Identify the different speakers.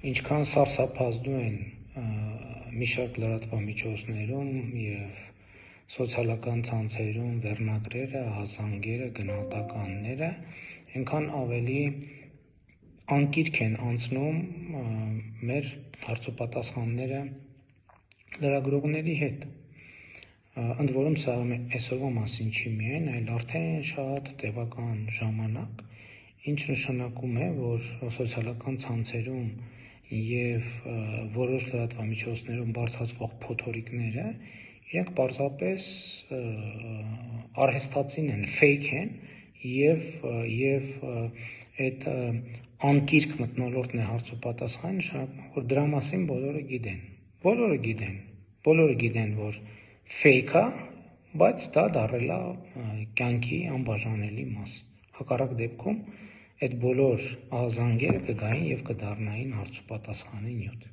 Speaker 1: ինչքան սարսափազդու են մի շարք լրատվամիջոցներում և սոցիալական ցանցերում վերնագրերը, ազանգերը, գնահատականները, այնքան ավելի անկիրք են անցնում մեր հարցուպատասխանները լրագրողների հետ։ Ընդ որում սա այսօրվա մասին չի միայն, այլ արդեն շատ տևական ժամանակ, ինչ նշանակում է, որ սոցիալական ցանցերում և որոշ լրատվամիջոցներում բարձրացվող փոթորիկները իրենք պարզապես արհեստածին են, fake են և այդ անկիրք մթնոլորտն է հարցուպատասխան, նշանակում որ դրա մասին բոլորը գիտեն, որ fake է, բայց դա դառել է կյանքի անբաժանելի մաս։ Հակառակ դեպքում այդ բոլոր ահազանգերը կգային և կդառնային հարցուպատասխանի նյութ։